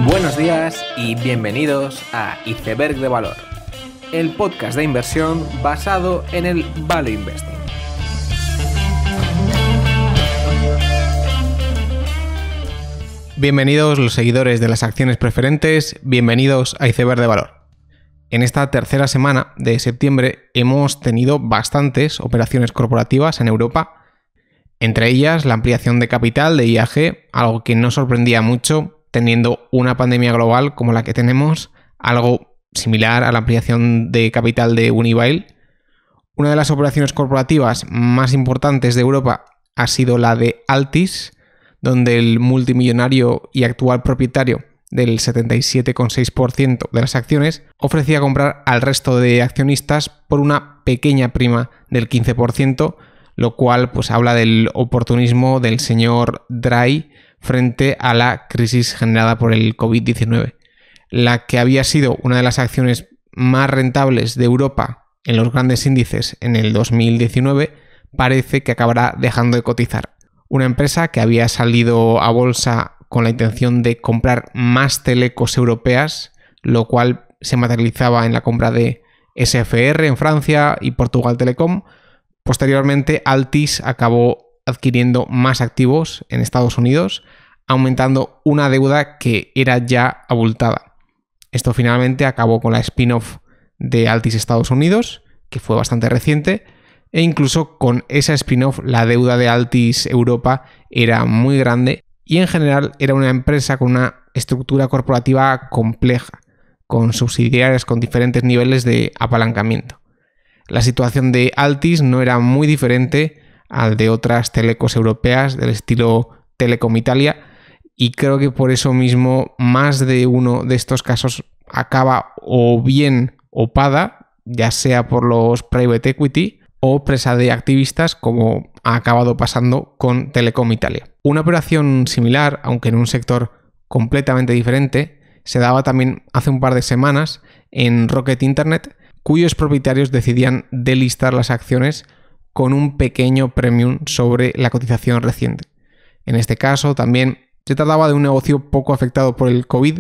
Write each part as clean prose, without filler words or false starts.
Buenos días y bienvenidos a Iceberg de Valor, el podcast de inversión basado en el Value Investing. Bienvenidos los seguidores de las acciones preferentes, bienvenidos a Iceberg de Valor. En esta tercera semana de septiembre hemos tenido bastantes operaciones corporativas en Europa, entre ellas la ampliación de capital de IAG, algo que no sorprendía mucho teniendo una pandemia global como la que tenemos, algo similar a la ampliación de capital de Unibail. Una de las operaciones corporativas más importantes de Europa ha sido la de Altis, donde el multimillonario y actual propietario del 77,6% de las acciones ofrecía comprar al resto de accionistas por una pequeña prima del 15%, lo cual pues habla del oportunismo del señor Draghi frente a la crisis generada por el COVID-19. La que había sido una de las acciones más rentables de Europa en los grandes índices en el 2019 parece que acabará dejando de cotizar. Una empresa que había salido a bolsa con la intención de comprar más telecos europeas, lo cual se materializaba en la compra de SFR en Francia y Portugal Telecom. Posteriormente, Altis acabó adquiriendo más activos en Estados Unidos, aumentando una deuda que era ya abultada. Esto finalmente acabó con la spin-off de Altis Estados Unidos, que fue bastante reciente, e incluso con esa spin-off la deuda de Altis Europa era muy grande y en general era una empresa con una estructura corporativa compleja, con subsidiarias con diferentes niveles de apalancamiento. La situación de Altis no era muy diferente al de otras telecos europeas del estilo Telecom Italia, y creo que por eso mismo más de uno de estos casos acaba o bien opada, ya sea por los private equity o presa de activistas, como ha acabado pasando con Telecom Italia. Una operación similar, aunque en un sector completamente diferente, se daba también hace un par de semanas en Rocket Internet, cuyos propietarios decidían delistar las acciones con un pequeño premium sobre la cotización reciente. En este caso también se trataba de un negocio poco afectado por el COVID,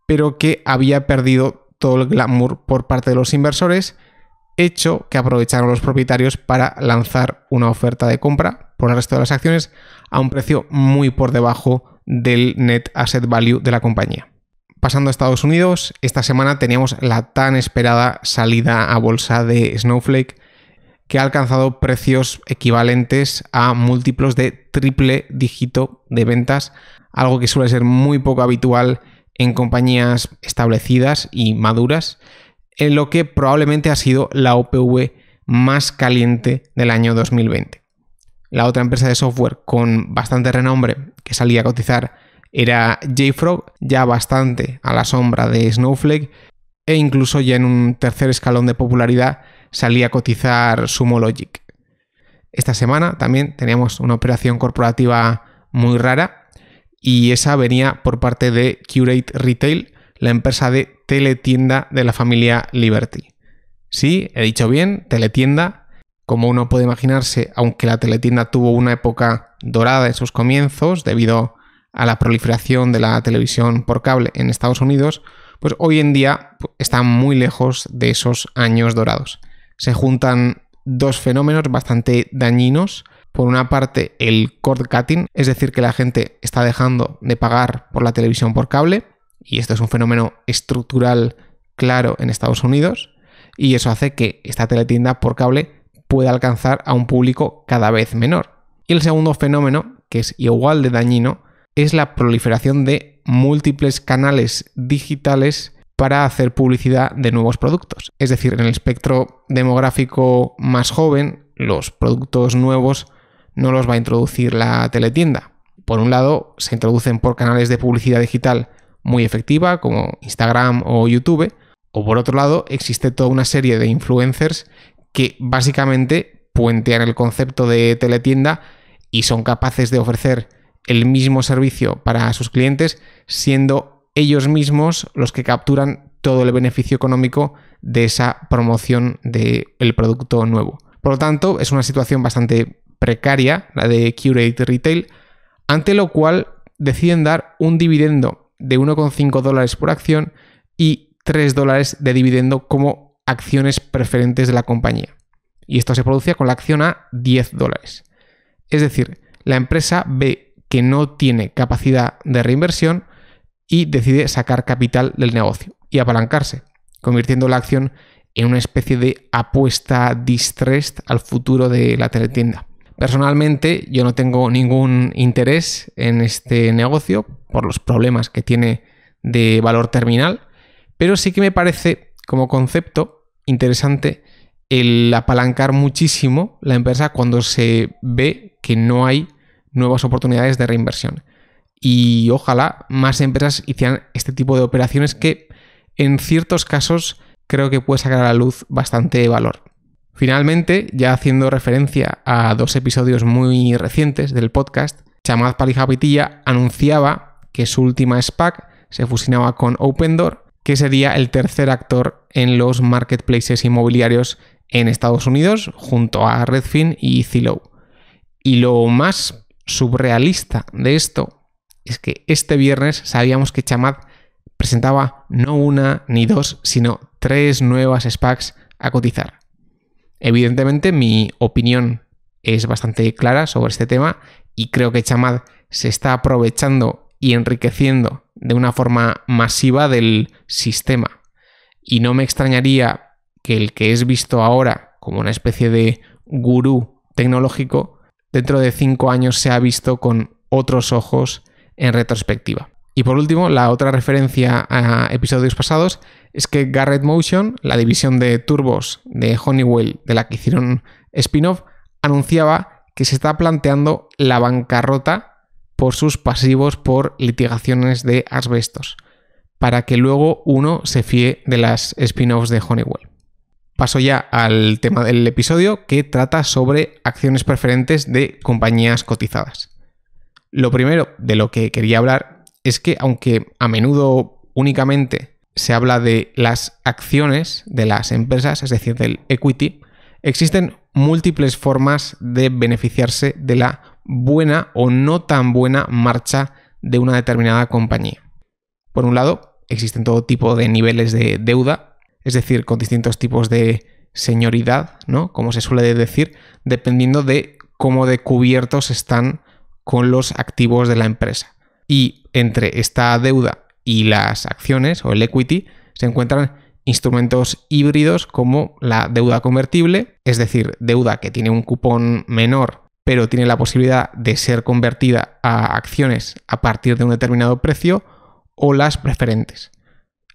pero que había perdido todo el glamour por parte de los inversores, hecho que aprovecharon los propietarios para lanzar una oferta de compra por el resto de las acciones a un precio muy por debajo del net asset value de la compañía. Pasando a Estados Unidos, esta semana teníamos la tan esperada salida a bolsa de Snowflake, que ha alcanzado precios equivalentes a múltiplos de triple dígito de ventas, algo que suele ser muy poco habitual en compañías establecidas y maduras, en lo que probablemente ha sido la OPV más caliente del año 2020. La otra empresa de software con bastante renombre que salía a cotizar era JFrog, ya bastante a la sombra de Snowflake, e incluso ya en un tercer escalón de popularidad salía a cotizar Sumo Logic. Esta semana también teníamos una operación corporativa muy rara, y esa venía por parte de Qurate Retail, la empresa de teletienda de la familia Liberty. Sí, he dicho bien, teletienda. Como uno puede imaginarse, aunque la teletienda tuvo una época dorada en sus comienzos debido a la proliferación de la televisión por cable en Estados Unidos, pues hoy en día está muy lejos de esos años dorados. Se juntan dos fenómenos bastante dañinos. Por una parte, el cord cutting, es decir, que la gente está dejando de pagar por la televisión por cable, y esto es un fenómeno estructural claro en Estados Unidos, y eso hace que esta teletienda por cable pueda alcanzar a un público cada vez menor. Y el segundo fenómeno, que es igual de dañino, es la proliferación de múltiples canales digitales para hacer publicidad de nuevos productos. Es decir, en el espectro demográfico más joven, los productos nuevos no los va a introducir la teletienda. Por un lado, se introducen por canales de publicidad digital muy efectiva, como Instagram o YouTube, o por otro lado, existe toda una serie de influencers que básicamente puentean el concepto de teletienda y son capaces de ofrecer el mismo servicio para sus clientes, siendo ellos mismos los que capturan todo el beneficio económico de esa promoción del producto nuevo. Por lo tanto, es una situación bastante precaria, la de Qurate Retail, ante lo cual deciden dar un dividendo de $1,5 por acción y $3 de dividendo como acciones preferentes de la compañía. Y esto se producía con la acción a $10. Es decir, la empresa ve que no tiene capacidad de reinversión y decide sacar capital del negocio y apalancarse, convirtiendo la acción en una especie de apuesta distressed al futuro de la teletienda. Personalmente, yo no tengo ningún interés en este negocio por los problemas que tiene de valor terminal, pero sí que me parece como concepto interesante el apalancar muchísimo la empresa cuando se ve que no hay nuevas oportunidades de reinversión. Y ojalá más empresas hicieran este tipo de operaciones que en ciertos casos creo que puede sacar a la luz bastante valor. Finalmente, ya haciendo referencia a 2 episodios muy recientes del podcast, Chamath Palihapitiya anunciaba que su última SPAC se fusionaba con Opendoor, que sería el tercer actor en los marketplaces inmobiliarios en Estados Unidos, junto a Redfin y Zillow. Y lo más surrealista de esto es que este viernes sabíamos que Chamath presentaba no una ni 2, sino 3 nuevas SPACs a cotizar. Evidentemente, mi opinión es bastante clara sobre este tema y creo que Chamath se está aprovechando y enriqueciendo de una forma masiva del sistema. Y no me extrañaría que el que es visto ahora como una especie de gurú tecnológico, dentro de 5 años sea visto con otros ojos en retrospectiva. Y por último, la otra referencia a episodios pasados es que Garrett Motion, la división de turbos de Honeywell de la que hicieron spin-off, anunciaba que se está planteando la bancarrota por sus pasivos por litigaciones de asbestos, para que luego uno se fíe de las spin-offs de Honeywell. Paso ya al tema del episodio, que trata sobre acciones preferentes de compañías cotizadas. Lo primero de lo que quería hablar es que, aunque a menudo únicamente se habla de las acciones de las empresas, es decir, del equity, existen múltiples formas de beneficiarse de la buena o no tan buena marcha de una determinada compañía. Por un lado, existen todo tipo de niveles de deuda, es decir, con distintos tipos de señoridad, ¿no? Como se suele decir, dependiendo de cómo de cubiertos están con los activos de la empresa. Y entre esta deuda y las acciones o el equity se encuentran instrumentos híbridos como la deuda convertible, es decir, deuda que tiene un cupón menor pero tiene la posibilidad de ser convertida a acciones a partir de un determinado precio, o las preferentes.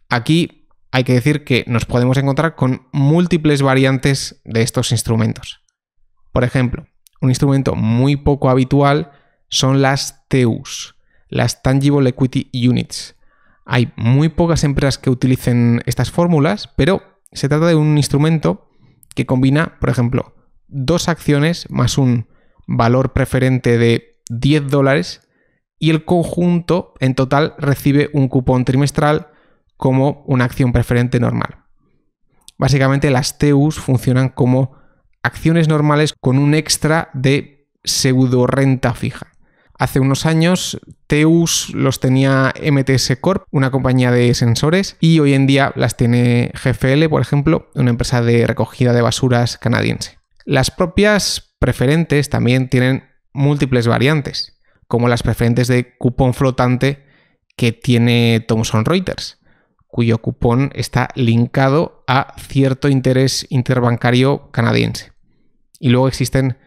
Aquí hay que decir que nos podemos encontrar con múltiples variantes de estos instrumentos. Por ejemplo, un instrumento muy poco habitual son las TEUs, las Tangible Equity Units. Hay muy pocas empresas que utilicen estas fórmulas, pero se trata de un instrumento que combina, por ejemplo, 2 acciones más un valor preferente de $10 y el conjunto en total recibe un cupón trimestral como una acción preferente normal. Básicamente las TEUs funcionan como acciones normales con un extra de pseudo renta fija. Hace unos años TEUs los tenía MTS Corp, una compañía de sensores, y hoy en día las tiene GFL, por ejemplo, una empresa de recogida de basuras canadiense. Las propias preferentes también tienen múltiples variantes, como las preferentes de cupón flotante que tiene Thomson Reuters, cuyo cupón está linkado a cierto interés interbancario canadiense. Y luego existen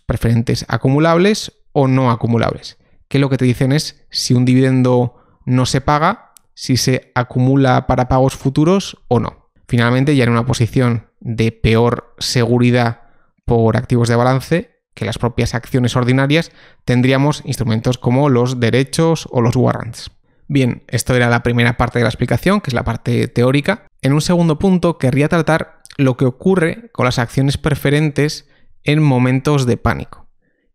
preferentes acumulables o no acumulables, que lo que te dicen es si un dividendo no se paga, si se acumula para pagos futuros o no. Finalmente, ya en una posición de peor seguridad por activos de balance que las propias acciones ordinarias, tendríamos instrumentos como los derechos o los warrants. Bien, esto era la primera parte de la explicación, que es la parte teórica. En un segundo punto, querría tratar lo que ocurre con las acciones preferentes en momentos de pánico.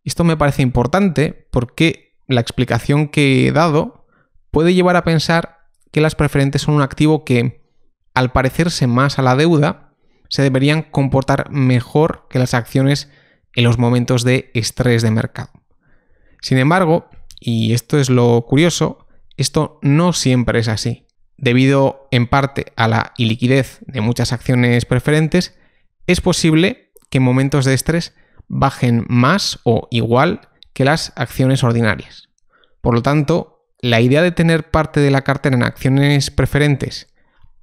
Esto me parece importante porque la explicación que he dado puede llevar a pensar que las preferentes son un activo que, al parecerse más a la deuda, se deberían comportar mejor que las acciones en los momentos de estrés de mercado. Sin embargo, y esto es lo curioso, esto no siempre es así. Debido en parte a la iliquidez de muchas acciones preferentes, es posible que en momentos de estrés bajen más o igual que las acciones ordinarias. Por lo tanto, la idea de tener parte de la cartera en acciones preferentes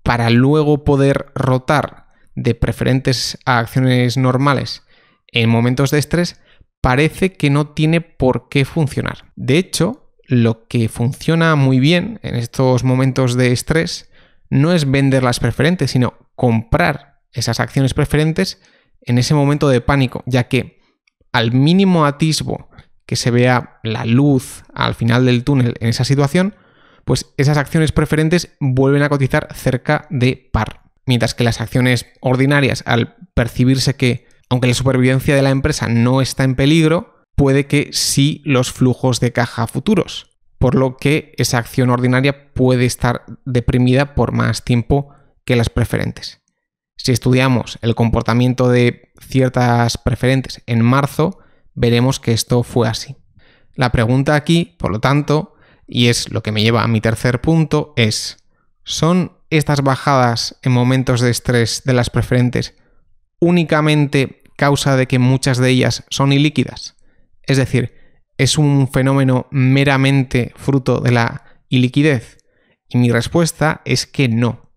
para luego poder rotar de preferentes a acciones normales en momentos de estrés parece que no tiene por qué funcionar. De hecho, lo que funciona muy bien en estos momentos de estrés no es vender las preferentes, sino comprar esas acciones preferentes en ese momento de pánico, ya que al mínimo atisbo que se vea la luz al final del túnel en esa situación, pues esas acciones preferentes vuelven a cotizar cerca de par. Mientras que las acciones ordinarias, al percibirse que, aunque la supervivencia de la empresa no está en peligro, puede que sí los flujos de caja futuros, por lo que esa acción ordinaria puede estar deprimida por más tiempo que las preferentes. Si estudiamos el comportamiento de ciertas preferentes en marzo, veremos que esto fue así. La pregunta aquí, por lo tanto, y es lo que me lleva a mi tercer punto, es: ¿son estas bajadas en momentos de estrés de las preferentes únicamente causa de que muchas de ellas son ilíquidas? Es decir, ¿es un fenómeno meramente fruto de la iliquidez? Y mi respuesta es que no.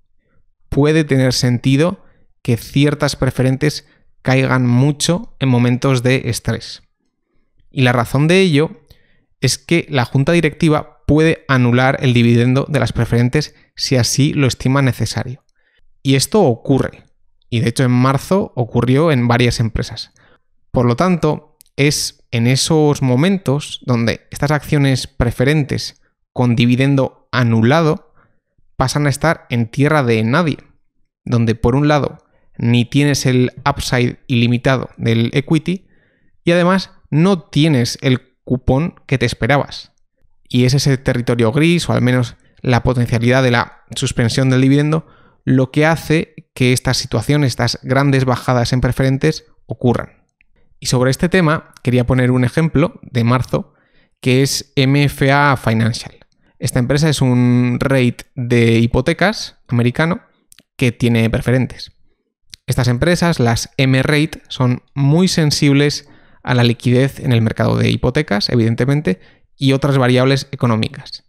Puede tener sentido que ciertas preferentes caigan mucho en momentos de estrés. Y la razón de ello es que la junta directiva puede anular el dividendo de las preferentes si así lo estima necesario. Y esto ocurre. Y de hecho en marzo ocurrió en varias empresas. Por lo tanto, es en esos momentos donde estas acciones preferentes con dividendo anulado pasan a estar en tierra de nadie, donde por un lado ni tienes el upside ilimitado del equity y además no tienes el cupón que te esperabas. Y es ese territorio gris, o al menos la potencialidad de la suspensión del dividendo, lo que hace que estas situaciones, estas grandes bajadas en preferentes, ocurran. Y sobre este tema quería poner un ejemplo de marzo, que es MFA Financial. Esta empresa es un REIT de hipotecas americano que tiene preferentes. Estas empresas, las M-REIT, son muy sensibles a la liquidez en el mercado de hipotecas, evidentemente, y otras variables económicas.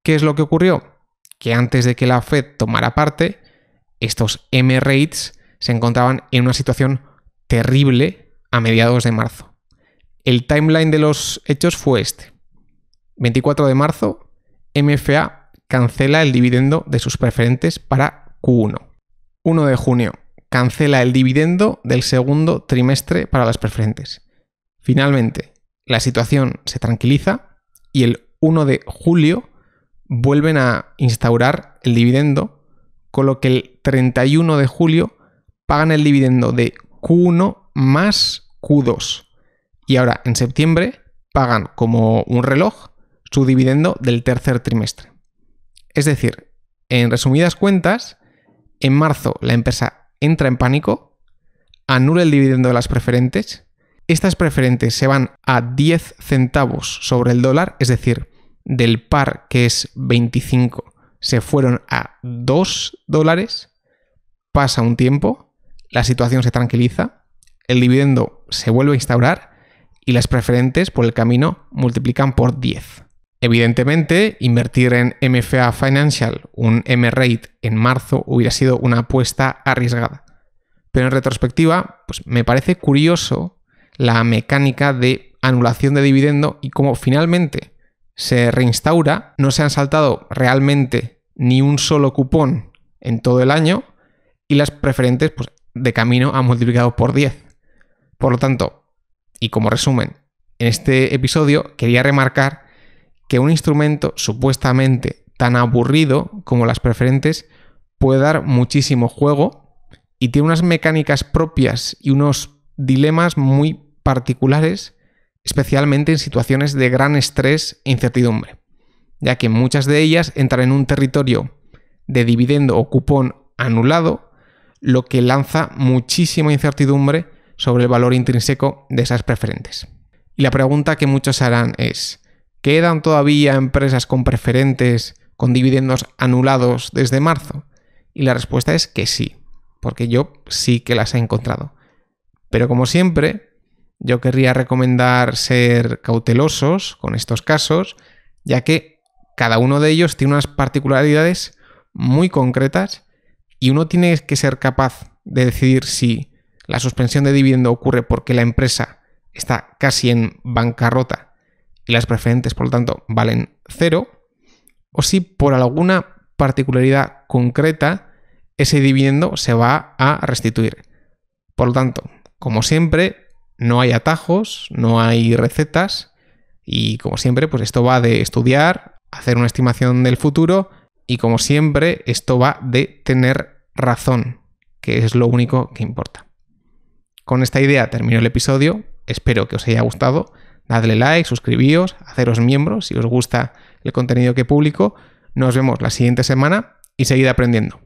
¿Qué es lo que ocurrió? Que antes de que la Fed tomara parte, estos M-REITs se encontraban en una situación terrible a mediados de marzo. El timeline de los hechos fue este. 24 de marzo, MFA cancela el dividendo de sus preferentes para Q1. 1 de junio, cancela el dividendo del segundo trimestre para las preferentes. Finalmente, la situación se tranquiliza y el 1 de julio vuelven a instaurar el dividendo, con lo que el 31 de julio pagan el dividendo de Q1 más Q2. Y ahora, en septiembre, pagan como un reloj su dividendo del tercer trimestre. Es decir, en resumidas cuentas, en marzo la empresa entra en pánico, anula el dividendo de las preferentes, estas preferentes se van a 10 centavos sobre el dólar, es decir, del par que es 25 se fueron a $2, pasa un tiempo, la situación se tranquiliza, el dividendo se vuelve a instaurar y las preferentes por el camino multiplican por 10. Evidentemente, invertir en MFA Financial, un M-REIT en marzo, hubiera sido una apuesta arriesgada. Pero en retrospectiva, pues me parece curioso la mecánica de anulación de dividendo y cómo finalmente se reinstaura, no se han saltado realmente ni un solo cupón en todo el año y las preferentes pues, de camino han multiplicado por 10. Por lo tanto, y como resumen, en este episodio quería remarcar que un instrumento supuestamente tan aburrido como las preferentes puede dar muchísimo juego y tiene unas mecánicas propias y unos dilemas muy particulares, especialmente en situaciones de gran estrés e incertidumbre, ya que muchas de ellas entran en un territorio de dividendo o cupón anulado, lo que lanza muchísima incertidumbre sobre el valor intrínseco de esas preferentes. Y la pregunta que muchos harán es: ¿Quedan todavía empresas con preferentes con dividendos anulados desde marzo? Y la respuesta es que sí, porque yo sí que las he encontrado. Pero como siempre, yo querría recomendar ser cautelosos con estos casos, ya que cada uno de ellos tiene unas particularidades muy concretas y uno tiene que ser capaz de decidir si la suspensión de dividendo ocurre porque la empresa está casi en bancarrota y las preferentes, por lo tanto, valen 0, o si por alguna particularidad concreta ese dividendo se va a restituir. Por lo tanto, como siempre, no hay atajos, no hay recetas y como siempre, pues esto va de estudiar, hacer una estimación del futuro y como siempre, esto va de tener razón, que es lo único que importa. Con esta idea termino el episodio, espero que os haya gustado. Dadle like, suscribíos, haceros miembros si os gusta el contenido que publico. Nos vemos la siguiente semana y seguid aprendiendo.